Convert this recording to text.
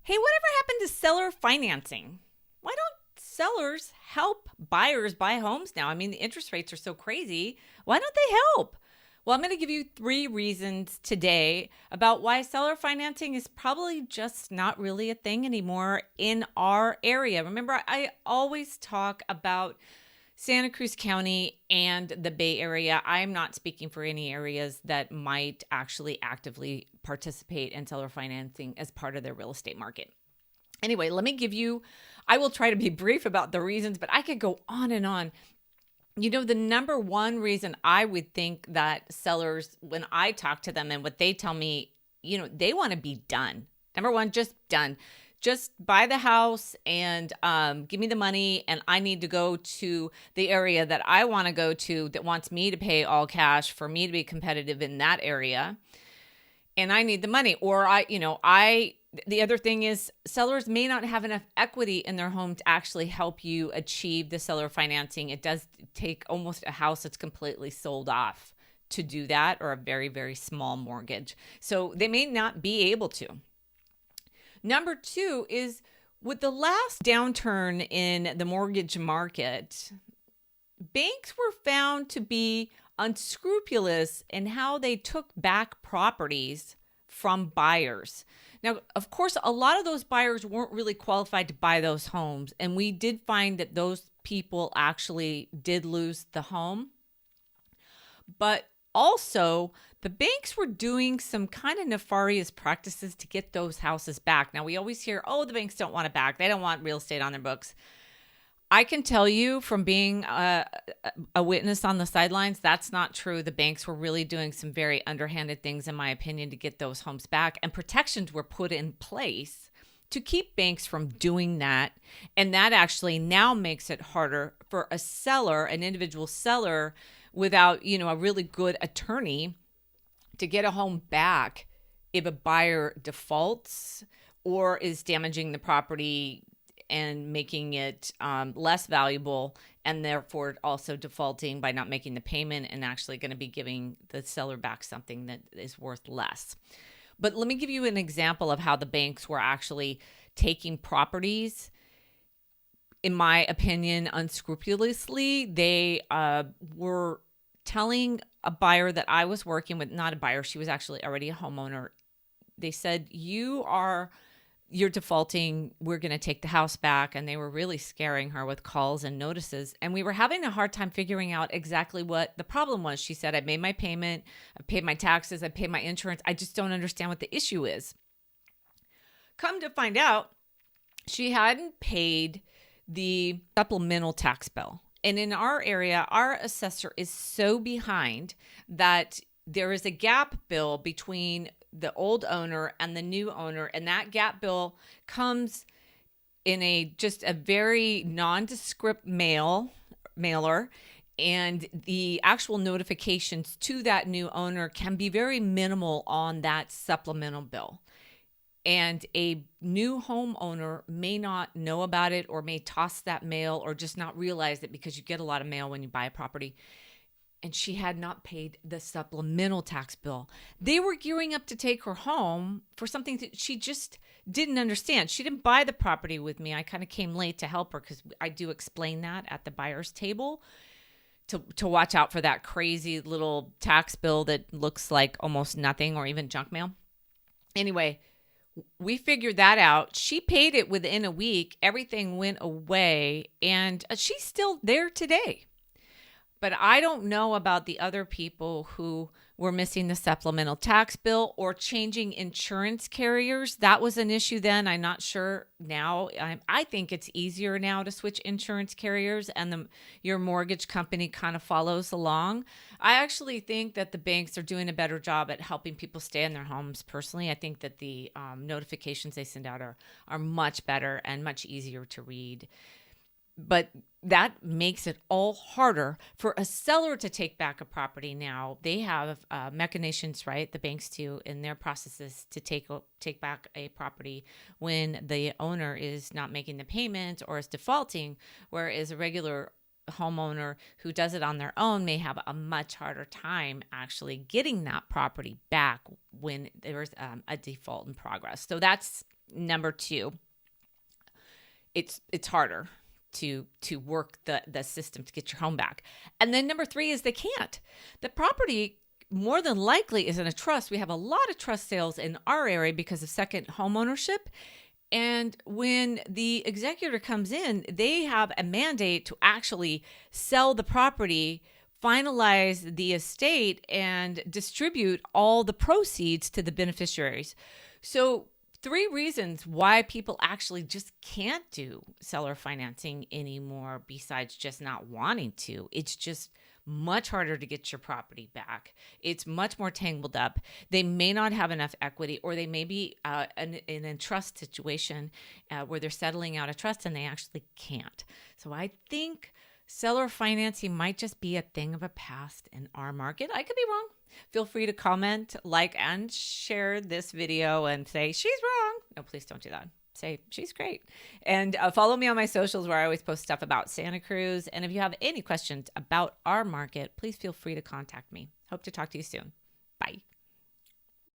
Hey, whatever happened to seller financing? Why don't sellers help buyers buy homes now? I mean, the interest rates are so crazy. Why don't they help? Well, I'm going to give you 3 reasons today about why seller financing is probably just not really a thing anymore in our area. Remember, I always talk about Santa Cruz County and the Bay Area. I'm not speaking for any areas that might actually actively participate in seller financing as part of their real estate market. Anyway, I will try to be brief about the reasons, but I could go on and on. The number one reason I would think that sellers, when I talk to them and what they tell me, they want to be done. Number one, just done. Just buy the house and give me the money, and I need to go to the area that I want to go to that wants me to pay all cash for me to be competitive in that area. And I need the money. Or the other thing is sellers may not have enough equity in their home to actually help you achieve the seller financing. It does take almost a house that's completely sold off to do that, or a very, very small mortgage. So they may not be able to. Number two is, with the last downturn in the mortgage market, banks were found to be unscrupulous in how they took back properties from buyers. Now, of course, a lot of those buyers weren't really qualified to buy those homes, and we did find that those people actually did lose the home. But also, the banks were doing some kind of nefarious practices to get those houses back. Now, we always hear, oh, the banks don't want it back. They don't want real estate on their books. I can tell you from being a witness on the sidelines, that's not true. The banks were really doing some very underhanded things, in my opinion, to get those homes back. And protections were put in place to keep banks from doing that. And that actually now makes it harder for a seller, an individual seller, without, a really good attorney, to get a home back if a buyer defaults or is damaging the property and making it less valuable, and therefore also defaulting by not making the payment and actually going to be giving the seller back something that is worth less. But let me give you an example of how the banks were actually taking properties, in my opinion, unscrupulously. They were telling a buyer that I was working with, not a buyer, she was actually already a homeowner. They said, you're defaulting, we're going to take the house back. And they were really scaring her with calls and notices. And we were having a hard time figuring out exactly what the problem was. She said, I made my payment, I paid my taxes, I paid my insurance. I just don't understand what the issue is. Come to find out, she hadn't paid the supplemental tax bill. And in our area, our assessor is so behind that there is a gap bill between the old owner and the new owner. And that gap bill comes in just a very nondescript mailer. And the actual notifications to that new owner can be very minimal on that supplemental bill. And a new homeowner may not know about it, or may toss that mail, or just not realize it, because you get a lot of mail when you buy a property. And she had not paid the supplemental tax bill. They were gearing up to take her home for something that she just didn't understand. She didn't buy the property with me. I kind of came late to help her, because I do explain that at the buyer's table, to watch out for that crazy little tax bill that looks like almost nothing, or even junk mail. Anyway, we figured that out. She paid it within a week. Everything went away, and she's still there today. But I don't know about the other people who were missing the supplemental tax bill or changing insurance carriers. That was an issue then. I'm not sure now. I think it's easier now to switch insurance carriers, and your mortgage company kind of follows along. I actually think that the banks are doing a better job at helping people stay in their homes. Personally, I think that the notifications they send out are much better and much easier to read. But that makes it all harder for a seller to take back a property now. They have mechanisms, right? The banks do, in their processes, to take back a property when the owner is not making the payment or is defaulting, whereas a regular homeowner who does it on their own may have a much harder time actually getting that property back when there's a default in progress. So that's Number two, it's harder to work the system to get your home back. And then number three is they can't. The property more than likely is in a trust. We have a lot of trust sales in our area because of second home ownership. And when the executor comes in, they have a mandate to actually sell the property, finalize the estate, and distribute all the proceeds to the beneficiaries. So 3 reasons why people actually just can't do seller financing anymore besides just not wanting to. It's just much harder to get your property back. It's much more tangled up. They may not have enough equity, or they may be in a trust situation where they're settling out a trust and they actually can't. So I think seller financing might just be a thing of the past in our market. I could be wrong. Feel free to comment, like, and share this video and say, she's wrong. No, please don't do that. Say, she's great. And follow me on my socials where I always post stuff about Santa Cruz. And if you have any questions about our market, please feel free to contact me. Hope to talk to you soon. Bye.